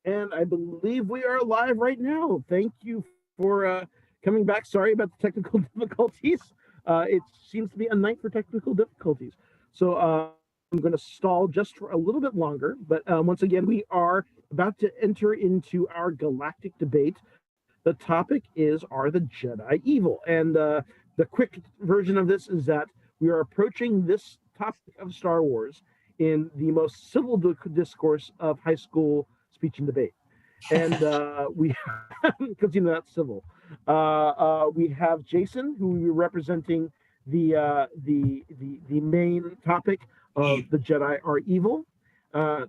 And I believe we are live right now. Thank you for coming back. Sorry about the technical difficulties. It seems to be a night for technical difficulties. So I'm going to stall just for a little bit longer. But once again, we are about to enter into our galactic debate. The topic is, are the Jedi evil? And the quick version of this is that we are approaching this topic of Star Wars in the most civil discourse of high school speech and debate. And we, because that's civil. We have Jason, who will be representing the main topic of the Jedi are evil.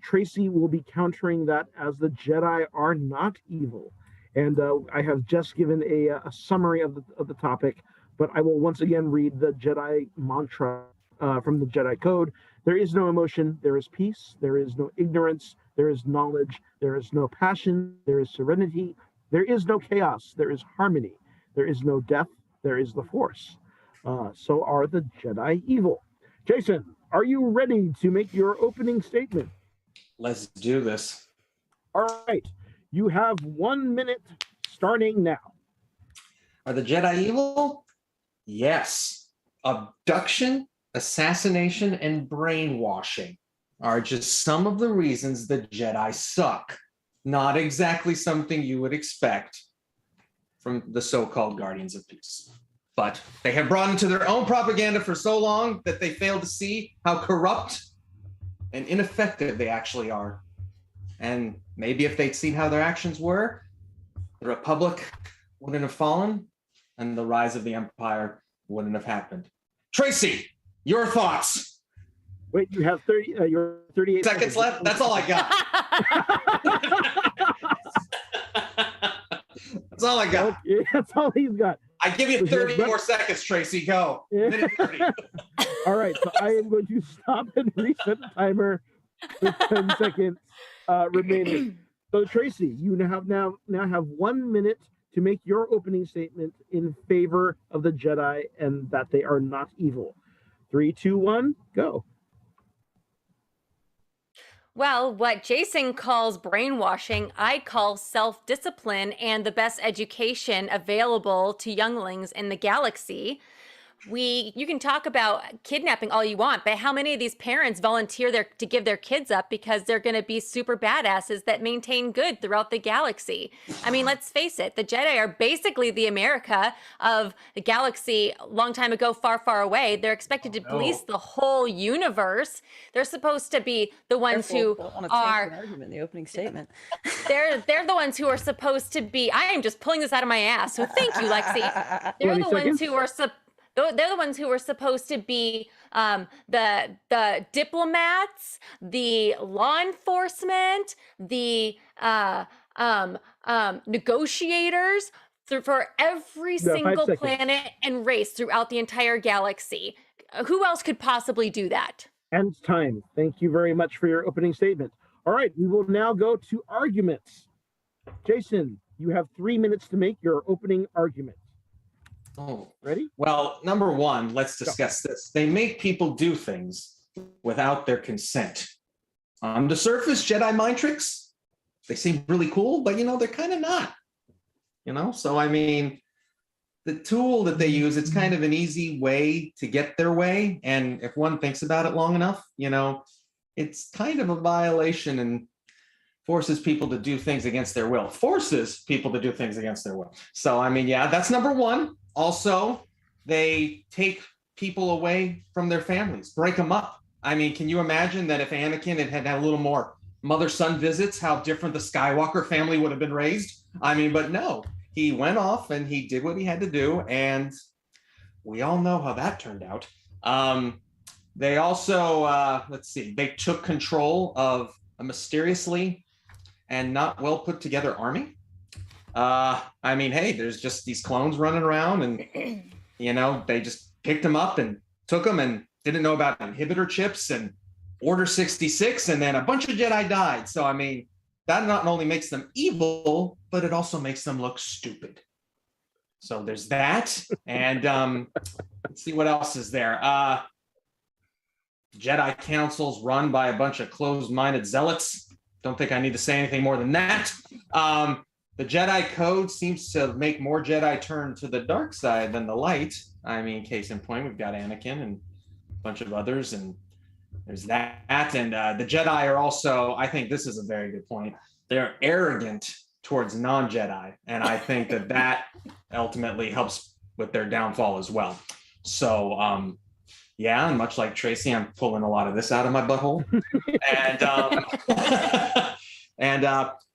Tracy will be countering that as the Jedi are not evil. And I have just given a summary of the topic, but I will once again read the Jedi mantra from the Jedi Code. There is no emotion, there is peace, there is no ignorance, there is knowledge, there is no passion, there is serenity, there is no chaos, there is harmony, there is no death, there is the Force. So are the Jedi evil. Jason, are you ready to make your opening statement? Let's do this. All right. You have 1 minute starting now. Are the Jedi evil? Yes. Abduction, assassination, and brainwashing are just some of the reasons the Jedi suck. Not exactly something you would expect from the so-called Guardians of Peace. But they have brought into their own propaganda for so long that they fail to see how corrupt and ineffective they actually are. And maybe if they'd seen how their actions were, the Republic wouldn't have fallen and the rise of the Empire wouldn't have happened. Tracy, your thoughts? Wait, you have 38 seconds left? That's all I got. That's all I got. Okay, that's all he's got. I give you 30 more seconds, Tracy. Go. Minute 30. All right, so I am going to stop and reset the timer with 10 seconds remaining. So Tracy, you now have 1 minute to make your opening statement in favor of the Jedi and that they are not evil. 3, 2, 1, go. Well, what Jason calls brainwashing, I call self-discipline and the best education available to younglings in the galaxy. You can talk about kidnapping all you want, but how many of these parents volunteer to give their kids up because they're going to be super badasses that maintain good throughout the galaxy? I mean, let's face it, the Jedi are basically the America of the galaxy a long time ago, far, far away. They're expected to police the whole universe. They're supposed to be the ones who are... argument in the opening statement. They're the ones who are supposed to be... I am just pulling this out of my ass, so thank you, Lexi. They're the ones who are... They're the ones who were supposed to be the diplomats, the law enforcement, the negotiators for every single planet and race throughout the entire galaxy. Who else could possibly do that? And time. Thank you very much for your opening statement. All right, we will now go to arguments. Jason, you have 3 minutes to make your opening argument. Oh, ready? Well, number one, let's discuss this. They make people do things without their consent. On the surface, Jedi mind tricks, they seem really cool, but they're kind of not. So I mean, the tool that they use, it's kind of an easy way to get their way. And if one thinks about it long enough, it's kind of a violation and forces people to do things against their will. Forces people to do things against their will. So I mean, yeah, that's number one. Also, they take people away from their families, break them up. I mean, can you imagine that if Anakin had a little more mother-son visits, how different the Skywalker family would have been raised? I mean, but no, he went off and he did what he had to do. And we all know how that turned out. They also, they took control of a mysteriously and not well put together army. I mean, hey, there's just these clones running around and, they just picked them up and took them and didn't know about inhibitor chips and Order 66. And then a bunch of Jedi died. So, I mean, that not only makes them evil, but it also makes them look stupid. So there's that. And let's see what else is there. Jedi councils run by a bunch of closed-minded zealots. don't think I need to say anything more than that. The Jedi Code seems to make more Jedi turn to the dark side than the light. I mean, case in point, we've got Anakin and a bunch of others, and there's that. And the Jedi are also, I think this is a very good point, they're arrogant towards non-Jedi. And I think that ultimately helps with their downfall as well. So, yeah, and much like Tracy, I'm pulling a lot of this out of my butthole. And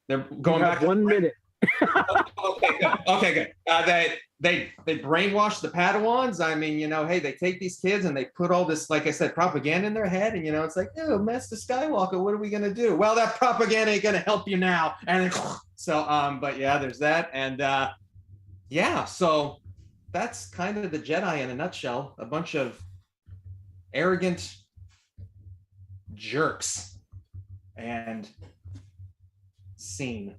they're going back. 1 minute. Okay, good. They brainwash the Padawans. I mean, hey, they take these kids and they put all this, like I said, propaganda in their head, and it's like, oh, Master Skywalker, what are we gonna do? Well, that propaganda ain't gonna help you now. And then, so, but yeah, there's that, and yeah, so that's kind of the Jedi in a nutshell. A bunch of arrogant jerks. And scene.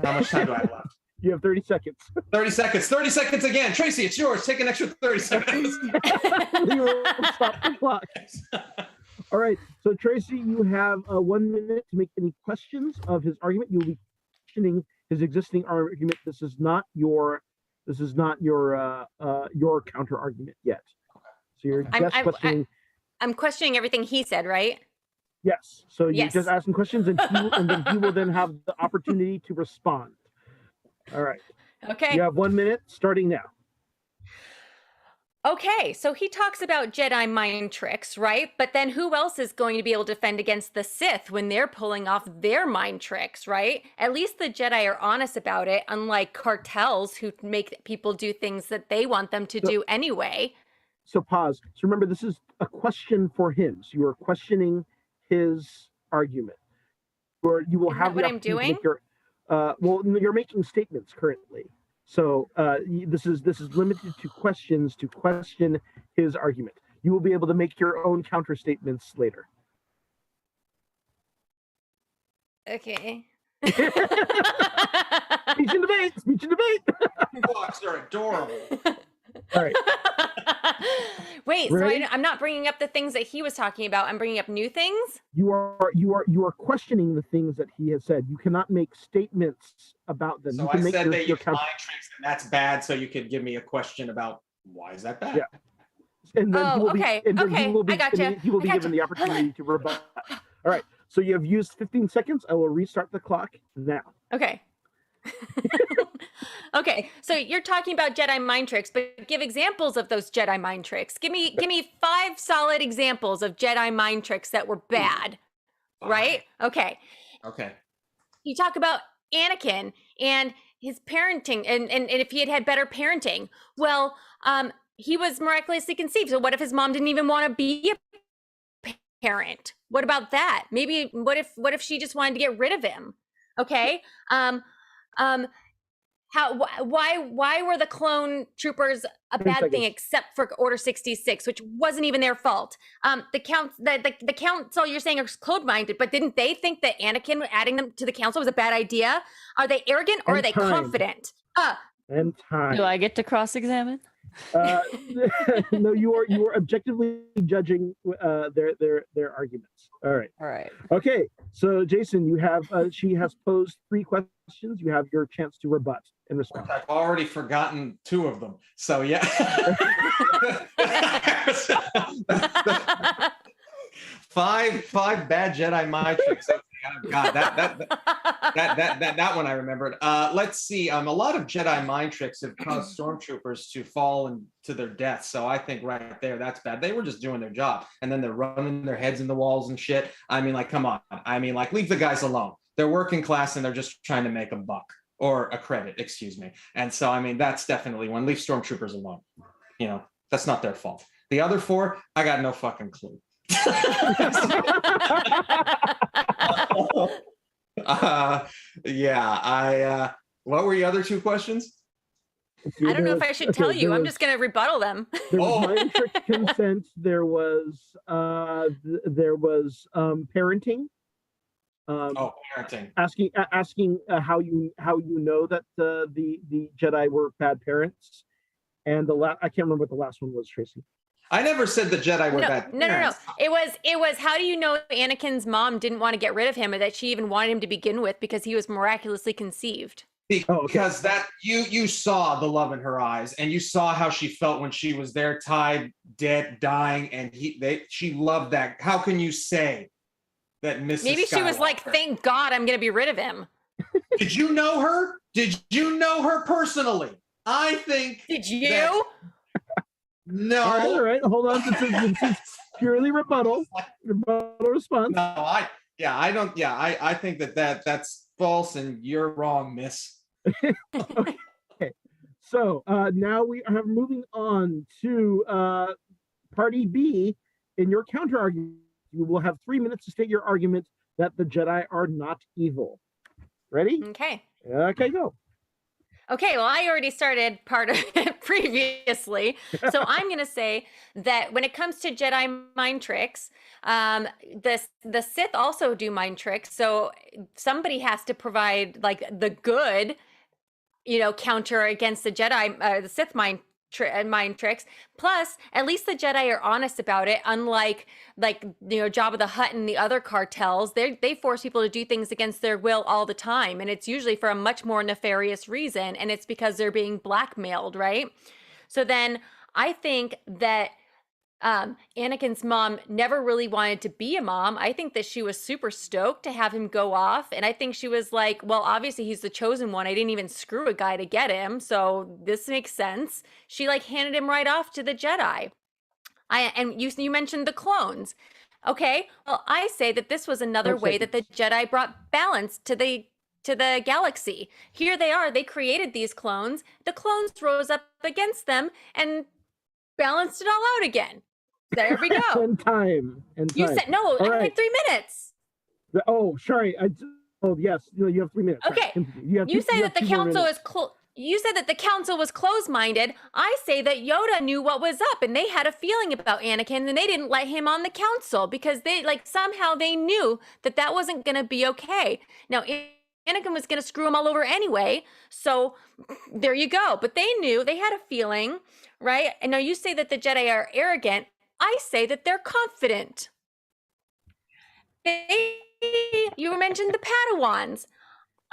How much time do I have left? You have 30 seconds. 30 seconds. 30 seconds again. Tracy, it's yours. Take an extra 30 seconds. Stop the clock. All right. So, Tracy, you have 1 minute to make any questions of his argument. You'll be questioning his existing argument. This is not your counter argument yet. So you're just questioning. I'm questioning everything he said, right? Yes. So you just ask him questions, and then he will then have the opportunity to respond. All right. Okay. You have 1 minute starting now. Okay, so he talks about Jedi mind tricks, right? But then who else is going to be able to defend against the Sith when they're pulling off their mind tricks, right? At least the Jedi are honest about it, unlike cartels who make people do things that they want them to do anyway. So pause. So remember, this is a question for him. So you are questioning his argument. Or you will Isn't have that the what I'm doing? Well, you're making statements currently. So this is limited to questions to question his argument. You will be able to make your own counter statements later. Okay. Speech and debate. Speech and debate. Dogs are adorable. All right. Wait, Ready? so I'm not bringing up the things that he was talking about. I'm bringing up new things. You are questioning the things that he has said. You cannot make statements about them. So you I can make said they use counter. mind tricks, and that's bad. So you could give me a question about why is that bad? Yeah. And then he will be, okay. and then he will be, I gotcha. he will be given the opportunity to rebut. All right. So you have used 15 seconds. I will restart the clock now. Okay. Okay, so you're talking about Jedi mind tricks, but give examples of those Jedi mind tricks. Give me 5 solid examples of Jedi mind tricks that were bad. Right? Okay. Okay. You talk about Anakin and his parenting and if he had had better parenting. Well, he was miraculously conceived. So what if his mom didn't even want to be a parent? What about that? Maybe what if she just wanted to get rid of him? Okay? Why were the clone troopers a bad thing except for Order 66, which wasn't even their fault? The council you're saying are clone-minded, but didn't they think that Anakin adding them to the council was a bad idea? Are they arrogant or are they confident? And time. Do I get to cross-examine? No, you are objectively judging their arguments. All right. All right. Okay. So Jason, you have she has posed 3 questions. You have your chance to rebut and respond. I've already forgotten 2 of them. So yeah. 5 bad Jedi mind tricks. Okay, oh God, that one I remembered. Let's see. A lot of Jedi mind tricks have caused stormtroopers to fall into their death. So I think right there, that's bad. They were just doing their job, and then they're running their heads in the walls and shit. I mean, like, come on. I mean, like, leave the guys alone. They're working class, and they're just trying to make a buck or a credit. Excuse me. And so, I mean, that's definitely one. Leave stormtroopers alone. That's not their fault. The other 4, I got no fucking clue. What were your other 2 questions? I don't know if I should tell you. I'm just going to rebuttal them. There was mind trick consent. There was parenting. Parenting. Asking how you know that the Jedi were bad parents, and I can't remember what the last one was, Tracy. I never said the Jedi were No, bad no, no, no. parents. It was how do you know Anakin's mom didn't want to get rid of him or that she even wanted him to begin with because he was miraculously conceived? Because that you saw the love in her eyes, and you saw how she felt when she was there, tied, dead, dying, and she loved that. How can you say that Mrs. Maybe she was like, Skywalker- thank God I'm going to be rid of him. Did you know her? Did you know her personally? I think. Did you? that- No. All right. Hold on. This is purely rebuttal response. No, I don't. Yeah, I think that's false, and you're wrong, miss. Okay. So now we are moving on to party B. In your counter argument, you will have 3 minutes to state your argument that the Jedi are not evil. Ready? Okay. Okay, go. Okay, well, I already started part of it previously. So I'm going to say that when it comes to Jedi mind tricks, the Sith also do mind tricks. So somebody has to provide like the good, counter against the Jedi, the Sith mind tricks. Plus, at least the Jedi are honest about it. Unlike Jabba the Hutt and the other cartels, they force people to do things against their will all the time, and it's usually for a much more nefarious reason, and it's because they're being blackmailed, right? So then I think that Anakin's mom never really wanted to be a mom. I think that she was super stoked to have him go off. And I think she was like, well, obviously he's the chosen one. I didn't even screw a guy to get him. So this makes sense. She like handed him right off to the Jedi. And you mentioned the clones. Okay, well, I say that this was another way that the Jedi brought balance to the galaxy. Here they are. They created these clones. The clones rose up against them and balanced it all out again. There we go. And time. You said no. All I right. had 3 minutes. Oh, sorry. Yes. You have 3 minutes. Okay. You say that the council is You said that the council was closed-minded. I say that Yoda knew what was up, and they had a feeling about Anakin, and they didn't let him on the council because somehow they knew that wasn't going to be okay. Now, Anakin was going to screw him all over anyway, so there you go. But they knew, they had a feeling, right? And now you say that the Jedi are arrogant. I say that they're confident. You mentioned the Padawans.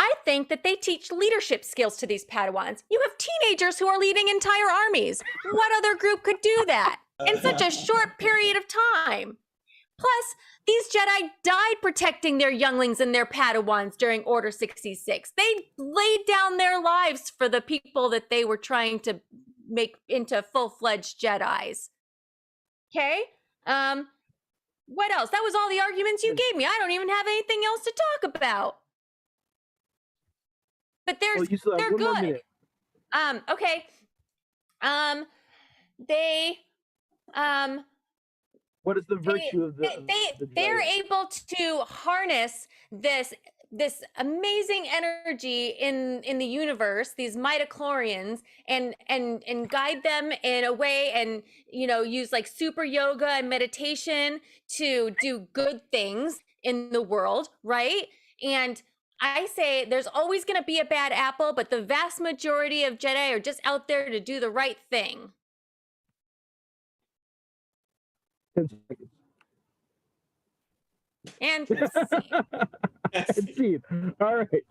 I think that they teach leadership skills to these Padawans. You have teenagers who are leading entire armies. What other group could do that in such a short period of time? Plus, these Jedi died protecting their younglings and their Padawans during Order 66. They laid down their lives for the people that they were trying to make into full-fledged Jedis. Okay? What else? That was all the arguments you gave me. I don't even have anything else to talk about. But they're good. Okay. What is the virtue of they're able to harness this amazing energy in the universe, these midichlorians, and guide them in a way, and use like super yoga and meditation to do good things in the world, right? And I say there's always going to be a bad apple, but the vast majority of Jedi are just out there to do the right thing. 10 seconds. And scene. All right.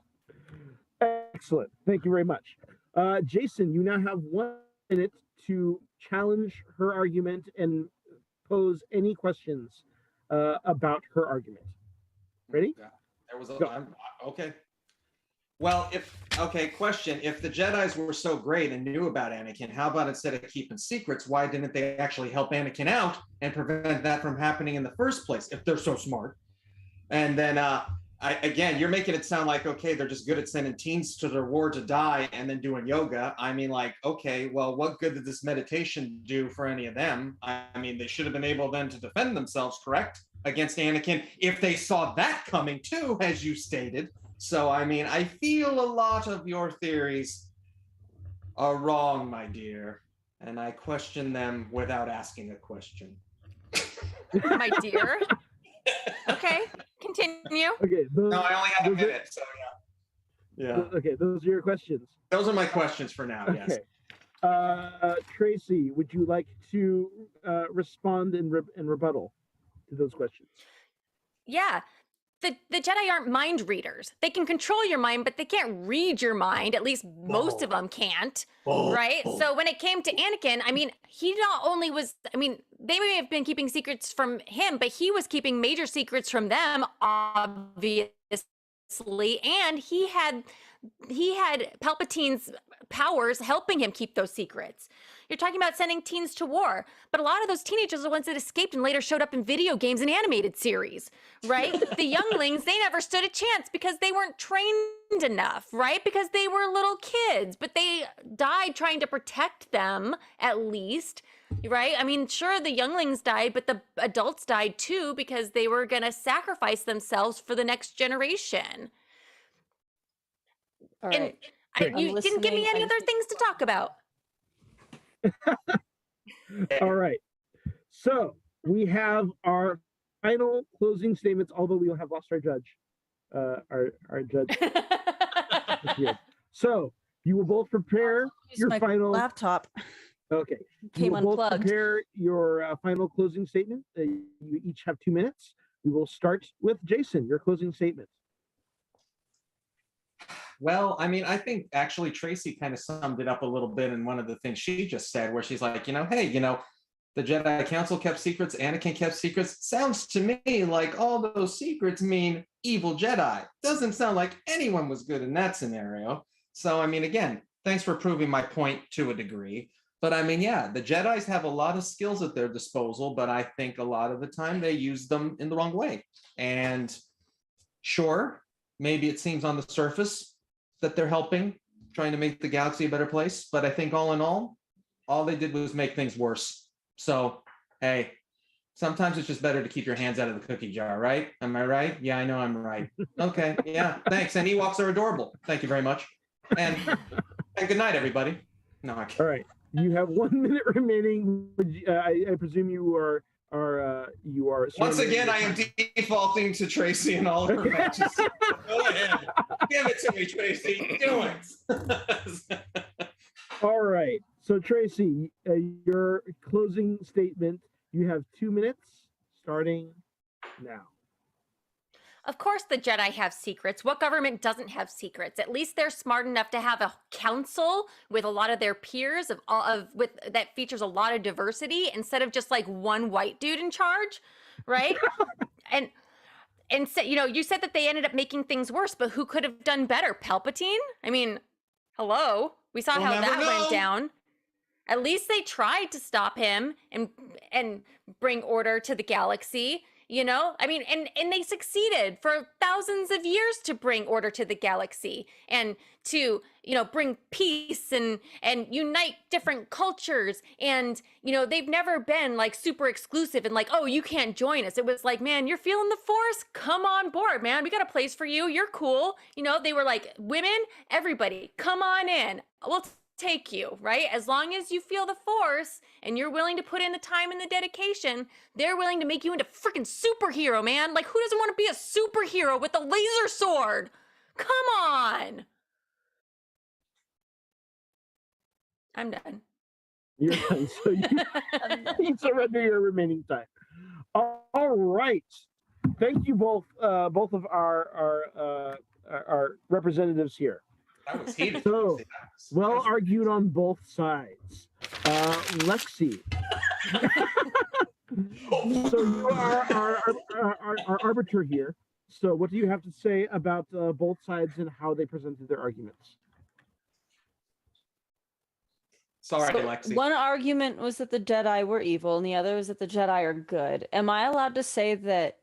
Excellent. Thank you very much. Jason, you now have 1 minute to challenge her argument and pose any questions about her argument. Ready? There was okay. Well, question. If the Jedis were so great and knew about Anakin, how about instead of keeping secrets, why didn't they actually help Anakin out and prevent that from happening in the first place if they're so smart? And then, again, you're making it sound like, okay, they're just good at sending teens to their war to die and then doing yoga. I mean, like, okay, well, what good did this meditation do for any of them? I mean, they should have been able then to defend themselves, correct? Against Anakin, if they saw that coming too, as you stated. So, I mean, I feel a lot of your theories are wrong, my dear, and I question them without asking a question. My dear. Okay, continue. Okay. No, I only have a minute, so yeah. Okay, those are your questions. Those are my questions for now, yes. Okay. Tracy, would you like to respond in rebuttal to those questions? Yeah. The Jedi aren't mind readers. They can control your mind, but they can't read your mind. At least most of them can't, right? So when it came to Anakin, I mean, he not only was, I mean, they may have been keeping secrets from him, but he was keeping major secrets from them, obviously. And he had Palpatine's powers helping him keep those secrets. You're talking about sending teens to war, but a lot of those teenagers are the ones that escaped and later showed up in video games and animated series, right? The younglings, they never stood a chance because they weren't trained enough, right? Because they were little kids, but they died trying to protect them at least, right? I mean, sure, the younglings died, but the adults died too because they were going to sacrifice themselves for the next generation. All right. And you didn't give me any other things to talk about. All right. So we have our final closing statements, although we will have lost our judge. Our judge. So you will both prepare your my final laptop. Okay. Came you will both unplugged. prepare your final closing statement. You each have 2 minutes. We will start with Jason, your closing statement. Well, I mean, I think actually Tracy kind of summed it up a little bit in one of the things she just said, where she's like, hey, the Jedi Council kept secrets, Anakin kept secrets. Sounds to me like all those secrets mean evil Jedi. Doesn't sound like anyone was good in that scenario. So, I mean, again, thanks for proving my point to a degree. But I mean, yeah, the Jedis have a lot of skills at their disposal, but I think a lot of the time they use them in the wrong way. And sure, maybe it seems on the surface that they're helping, trying to make the galaxy a better place. But I think all in all they did was make things worse. So, hey, sometimes it's just better to keep your hands out of the cookie jar, right? Am I right? Yeah, I know I'm right. Okay, yeah, thanks. And Ewoks are adorable. Thank you very much. And good night, everybody. No, I can't. All right. You have 1 minute remaining. I presume you are Once again, I am defaulting to Tracy and all of her matches. Go ahead. Give it to me, Tracy. Do it. All right. So Tracy, your closing statement, you have 2 minutes starting now. Of course the Jedi have secrets. What government doesn't have secrets? At least they're smart enough to have a council with a lot of their peers that features a lot of diversity instead of just like one white dude in charge, right? and so, you said that they ended up making things worse, but who could have done better? Palpatine? I mean, hello. We saw how that went down. At least they tried to stop him and bring order to the galaxy. I mean, and they succeeded for thousands of years to bring order to the galaxy and to, bring peace and unite different cultures. And, they've never been like super exclusive and like, oh, you can't join us. It was like, man, you're feeling the Force? Come on board, man. We got a place for you. You're cool. They were like, women, everybody, come on in. We'll take you, right? As long as you feel the Force and you're willing to put in the time and the dedication, they're willing to make you into freaking superhero, man. Like, who doesn't want to be a superhero with a laser sword? Come on. I'm done. You're done. So you surrender your remaining time. All right. Thank you both of our representatives here. That was heated. So, well argued on both sides. Lexi. So you are our arbiter here. So what do you have to say about both sides and how they presented their arguments? Sorry, So Lexi. one argument was that the Jedi were evil, and the other was that the Jedi are good. Am I allowed to say that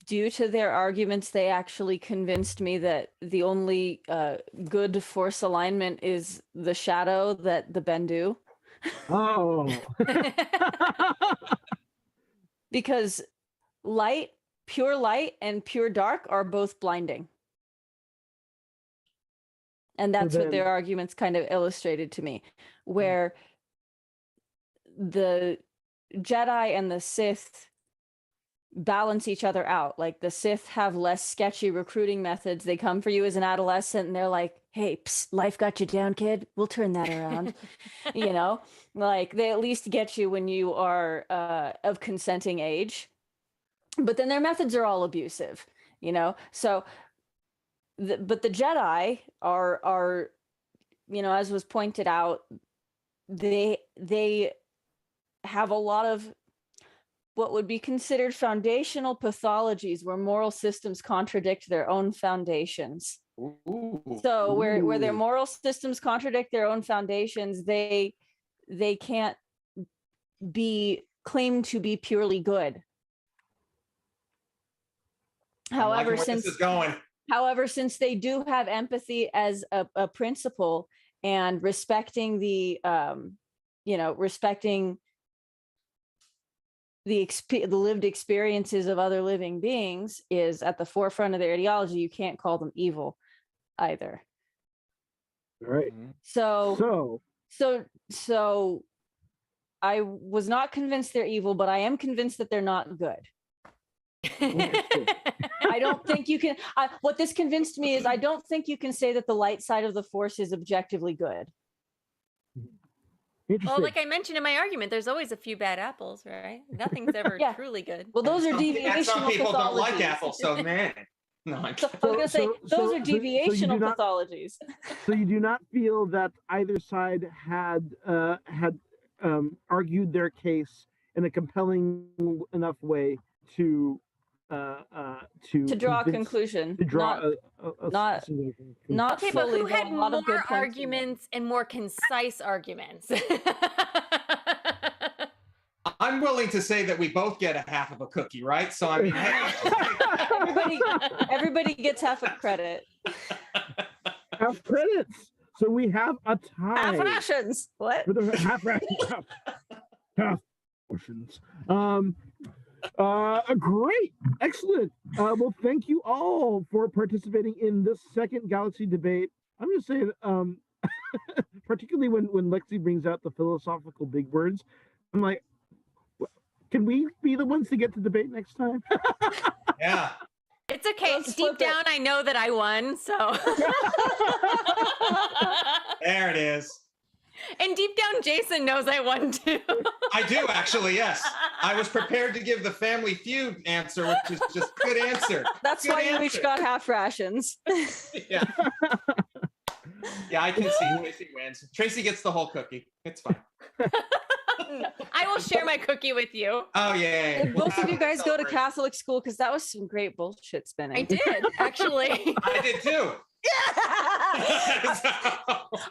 due to their arguments, they actually convinced me that the only good Force alignment is the shadow that the Bendu? Oh. Because pure light and pure dark are both blinding. And that's what their arguments kind of illustrated to me, where the Jedi and the Sith balance each other out. Like the Sith have less sketchy recruiting methods. They come for you as an adolescent and they're like, hey, psst, life got you down, kid. We'll turn that around. You know, like they at least get you when you are of consenting age. But then their methods are all abusive, you know? So, but the Jedi are, you know, as was pointed out, they have a lot of what would be considered foundational pathologies where moral systems contradict their own foundations. Ooh. So where their moral systems contradict their own foundations, they can't be claimed to be purely good. However, this is going. However, since they do have empathy as a principle and respecting the respecting the lived experiences of other living beings is at the forefront of their ideology, you can't call them evil either. All right. So I was not convinced they're evil, but I am convinced that they're not good. I don't think you can. What this convinced me is I don't think you can say that the light side of the Force is objectively good. Well, like I mentioned in my argument, there's always a few bad apples, right? Nothing's ever truly good. Well, those are deviational some people don't like pathologies. apples, so man. No, I was going to say, those are deviational pathologies. So you do not feel that either side had argued their case in a compelling enough way to draw a conclusion. To draw not okay, fully, but who had a lot more of good arguments and more concise arguments? I'm willing to say that we both get a half of a cookie, right? So I mean, everybody gets half a credit. Half credits. So we have a tie. Half rations. What? Half rations. Half rations. Great, excellent. Well, thank you all for participating in this second Galaxy debate. I'm just saying, particularly when Lexi brings out the philosophical big words, I'm like, can we be the ones to get to debate next time? Yeah. It's okay. Deep down, I know that I won, so. There it is. And deep down, Jason knows I won too. I do, actually, yes. I was prepared to give the Family Feud answer, which is just good answer. That's why you each got half rations. Yeah. Yeah, I can see Tracy wins. Tracy gets the whole cookie. It's fine. I will share my cookie with you. Oh, yeah. Did both of you guys go to Catholic school? Because that was some great bullshit spinning. I did, actually. I did too.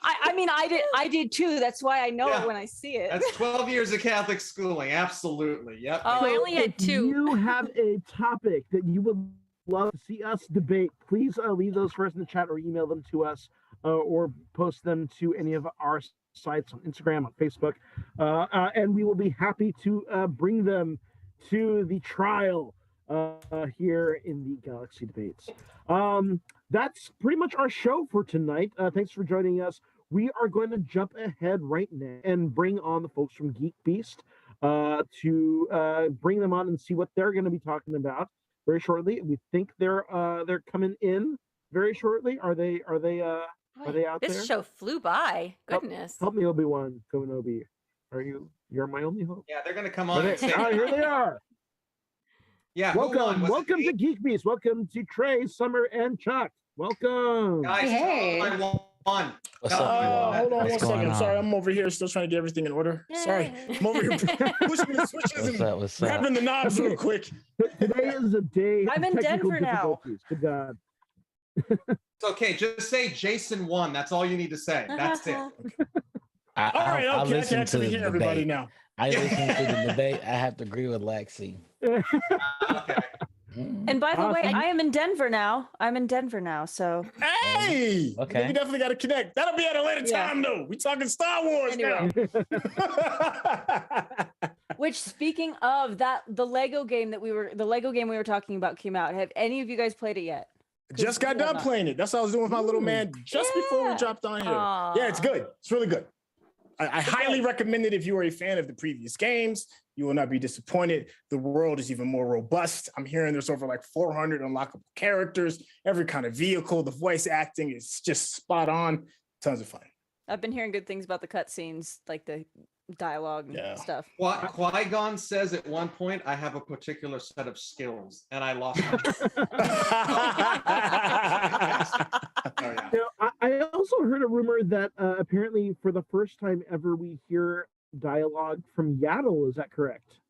I did too. That's why I know it when I see it. That's 12 years of Catholic schooling. Absolutely. Yep. Oh, I only had 2. If you have a topic that you would love to see us debate, please leave those first in the chat or email them to us or post them to any of our sites on Instagram, on Facebook, and we will be happy to bring them to the trial here in the Galaxy Debates. That's pretty much our show for tonight. Thanks for joining us. We are going to jump ahead right now and bring on the folks from Geek Beast to bring them on and see what they're going to be talking about very shortly. We think they're coming in very shortly. Are they out there? This show flew by. Goodness. Help me, Obi-Wan Kenobi. You're my only hope. Yeah, they're going to come on. Here they are. Yeah. Welcome to Geek Beast. Welcome to Trey, Summer, and Chuck. Welcome. Guys, hey. What's up? Hold on 1 second. Sorry, I'm over here still trying to get everything in order. Sorry. I'm over here pushing the switches and grabbing the knobs real quick. Today is a day. I'm in Denver now. Good God. It's okay. Just say Jason won. That's all you need to say. That's it. All right. Okay. I can actually hear everybody now. I listened to the debate. I have to agree with Lexi. Okay. And by the way, I am in Denver now. So. Hey! Okay. Then we definitely got to connect. That'll be at a later time, though. We talking Star Wars now. Which, speaking of that, the Lego game we were talking about came out. Have any of you guys played it yet? Just got done playing it. That's what I was doing with my little man just before we dropped on here. Aww. Yeah, it's good. It's really good. I highly recommend it if you are a fan of the previous games. You will not be disappointed. The world is even more robust. I'm hearing there's over like 400 unlockable characters, every kind of vehicle. The voice acting is just spot on. Tons of fun. I've been hearing good things about the cutscenes, like the dialogue and stuff. Qui-Gon says at one point, I have a particular set of skills, and I lost my You know, I also heard a rumor that apparently for the first time ever we hear dialogue from Yaddle. Is that correct?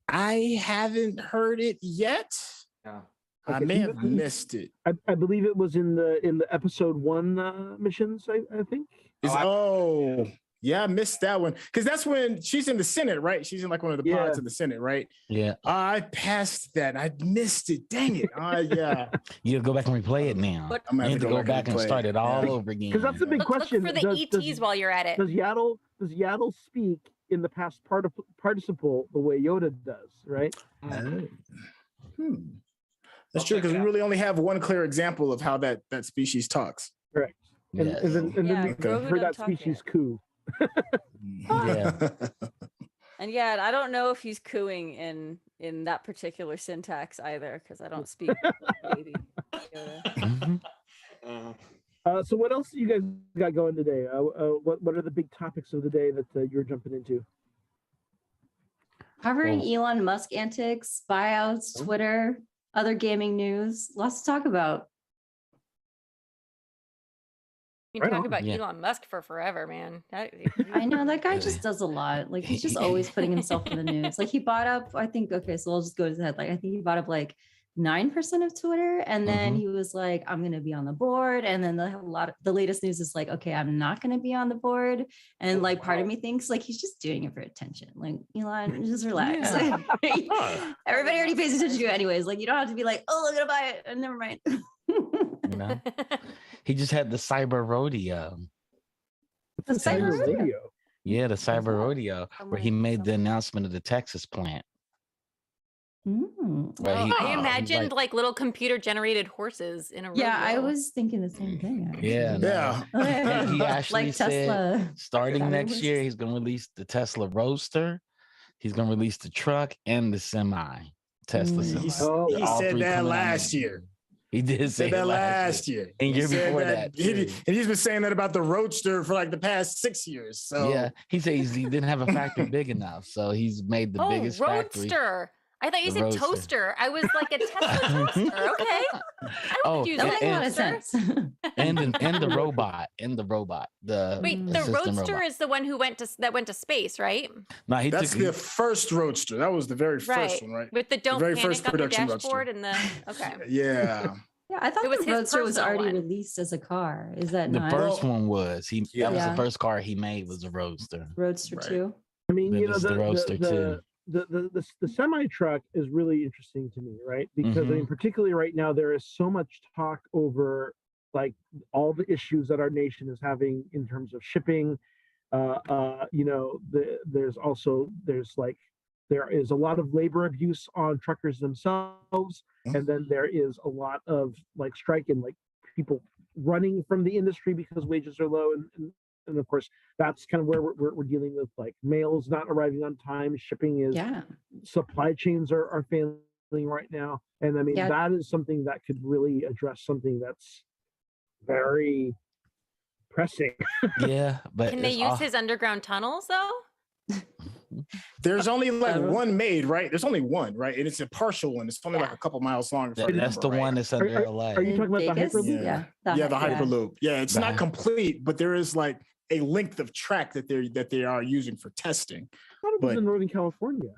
I haven't heard it yet. Yeah. I may have missed it. I believe it was in the episode 1 missions, I think. Yeah, I missed that one. Because that's when she's in the Senate, right? She's in like one of the pods in the Senate, right? Yeah. I passed that. I missed it. Dang it. Yeah. You go back and replay it now. You have to go back and start it all over again. Because that's the big question. Look for the ETs while you're at it. Does Yaddle speak in the past participle the way Yoda does, right? That's true, because we really only have one clear example of how that species talks. Correct. And then we heard that species coo. Yeah. And yeah, I don't know if he's cooing in that particular syntax either, because I don't speak baby Yoda. So what else do you guys got going today? What are the big topics of the day that you're jumping into? Covering Elon Musk antics, buyouts, Twitter, other gaming news. Lots to talk about. You can talk about Elon Musk for forever, man. I know that guy just does a lot. Like he's just always putting himself in the news. Like he bought up, I think, so I'll just go to the head. Like I think he bought up like 9% of Twitter, and then he was like, I'm gonna be on the board. And then the latest news is like, okay, I'm not gonna be on the board. And like part of me thinks like he's just doing it for attention. Like Elon, just relax. Yeah. Everybody already pays attention to you anyways. Like you don't have to be like, oh, I'm gonna buy it, and never mind. You know? He just had the cyber rodeo. The cyber rodeo? Yeah, the cyber rodeo, where he made the announcement of the Texas plant. I imagined like little computer generated horses in a rodeo. Yeah, I was thinking the same thing. Actually. Yeah. And he actually like said Tesla. starting next year, he's going to release the Tesla Roadster. He's going to release the truck and the semi. Tesla semi. He said that last year. He did say that last year. And year before that. And he's been saying that about the Roadster for like the past 6 years. So yeah, he said he didn't have a factory big enough, so he's made the biggest factory. Roadster. I thought you said Roadster. Toaster. I was like a Tesla toaster. Okay. I would use that makes a lot of sense. and the robot. The Roadster is the one who went to space, right? No, that's the first Roadster. That was the very first one, right? With the don't very panic first on the production dashboard Roadster. and the okay. Yeah. Yeah, I thought it was the Roadster was already one. released as a car. Is that the not? first one was that was Yeah. the first car he made was a Roadster. Roadster 2. I mean, Then you know, there's the Roadster too. The semi truck is really interesting to me, right? Because I mean, particularly right now, there is so much talk over like all the issues that our nation is having in terms of shipping. You know, there is a lot of labor abuse on truckers themselves, and then there is a lot of like strike and like people running from the industry because wages are low, and of course that's kind of where we're dealing with like mails not arriving on time, shipping is supply chains are failing right now, and I mean that is something that could really address something that's very pressing. Yeah, but can they use his underground tunnels though? There's only like one made, right? There's only one, right? And it's a partial one. It's only like a couple miles long. That's the one that's under LA. Are you talking about Vegas? the Hyperloop? Yeah, the Hyperloop. Yeah, it's not complete, but there is like a length of track that they are using for testing. I thought it was in Northern California.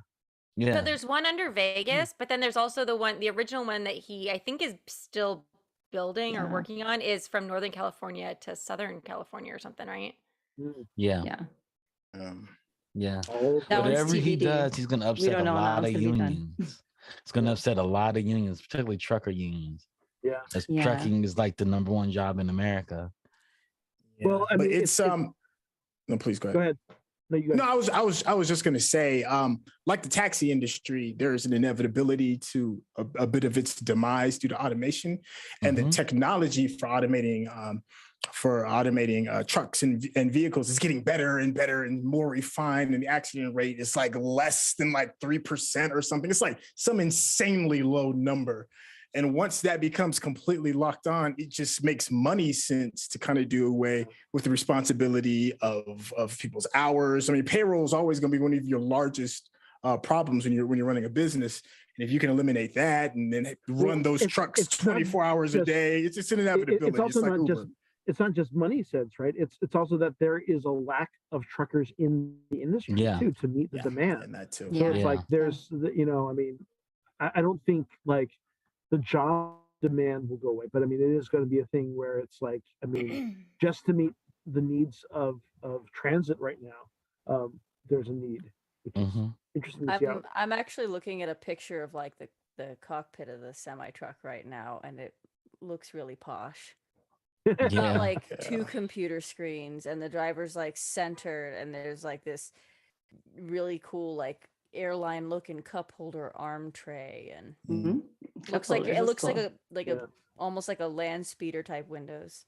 Yeah. So there's one under Vegas, but then there's also the original one that he I think is still building or working on is from Northern California to Southern California or something, right? Yeah. Yeah. Whatever he does, he's going to upset a lot of unions. It's going to upset a lot of unions, particularly trucker unions. Yeah. Trucking is like the number one job in America. Well, I mean, it's no, please go ahead. Go ahead. No, you no, I was just going to say, like the taxi industry, there is an inevitability to a bit of its demise due to automation, and the technology for automating for automating trucks and vehicles is getting better and better and more refined, and the accident rate is like less than like 3% or something. It's like some insanely low number. And once that becomes completely locked on, it just makes money sense to kind of do away with the responsibility of people's hours. I mean, payroll is always going to be one of your largest problems when you're running a business. And if you can eliminate that and then run those trucks 24 hours a day, it's just an inevitability. It's also like not Uber. just, it's not just money sense, right? It's also that there is a lack of truckers in the industry too to meet the demand. And that too. So it's like there's, you know, I mean, I don't think like the job demand will go away, but I mean, it is going to be a thing where it's like, I mean, just to meet the needs of transit right now, there's a need, which is interesting to see how. I'm actually looking at a picture of like the cockpit of the semi truck right now, and it looks really posh. Got like two computer screens, and the driver's like centered, and there's like this really cool like airline looking cup holder arm tray, and looks like a almost like a land speeder type windows.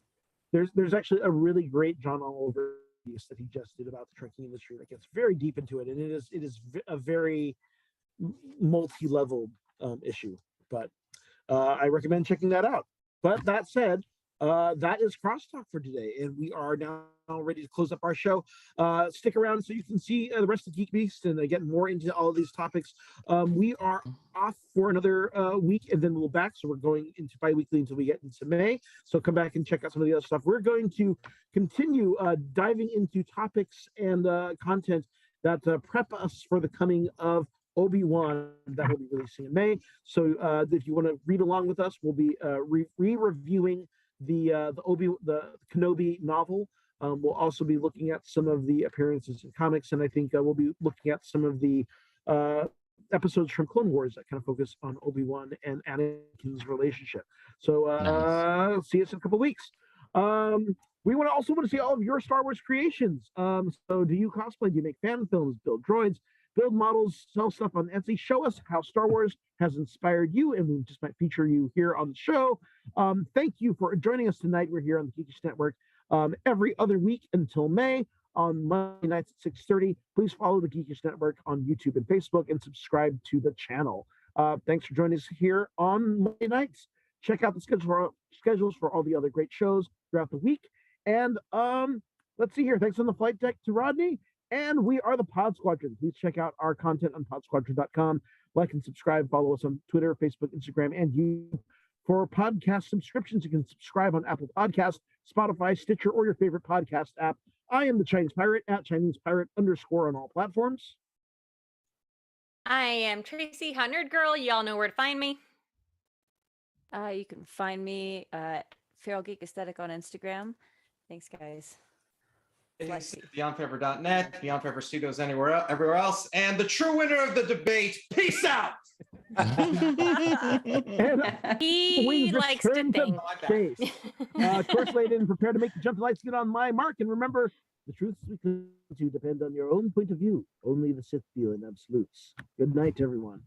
There's actually a really great John Oliver piece that he just did about the trucking industry that gets very deep into it, and it is a very multi-leveled issue, but I recommend checking that out. But that said, that is Crosstalk for today, and we are now ready to close up our show. Stick around so you can see the rest of Geek Beast and get more into all of these topics. We are off for another week, and then we'll be back. So we're going into bi-weekly until we get into May. So come back and check out some of the other stuff. We're going to continue diving into topics and content that prep us for the coming of Obi-Wan that will be releasing in May. So if you want to read along with us, we'll be re-reviewing the Kenobi novel. We'll also be looking at some of the appearances in comics, and I think we'll be looking at some of the episodes from Clone Wars that kind of focus on Obi-Wan and Anakin's relationship. So see us in a couple of weeks. We also want to see all of your Star Wars creations. So do you cosplay? Do you make fan films, build droids, build models, sell stuff on Etsy? Show us how Star Wars has inspired you, and we just might feature you here on the show. Thank you for joining us tonight. We're here on the Geekish Network every other week until May on Monday nights at 6:30. Please follow the Geekish Network on YouTube and Facebook and subscribe to the channel. Thanks for joining us here on Monday nights. Check out the schedules for all the other great shows throughout the week. And let's see here. Thanks on the flight deck to Rodney. And we are the Pod Squadron. Please check out our content on podsquadron.com. Like and subscribe. Follow us on Twitter, Facebook, Instagram, and YouTube. For podcast subscriptions, you can subscribe on Apple Podcasts, Spotify, Stitcher, or your favorite podcast app. I am the Chinese Pirate at Chinese Pirate _ on all platforms. I am Tracy, Hot Nerd Girl. Y'all know where to find me. You can find me at Feral Geek Aesthetic on Instagram. Thanks, guys. BeyondFever.net, Beyond Fever Studios, everywhere else, and the true winner of the debate. Peace out. He likes to think. Course laid in, prepare to make the jump to lights, get on my mark, and remember, the truths we come to depend on your own point of view. Only the Sith deal in absolutes. Good night, everyone.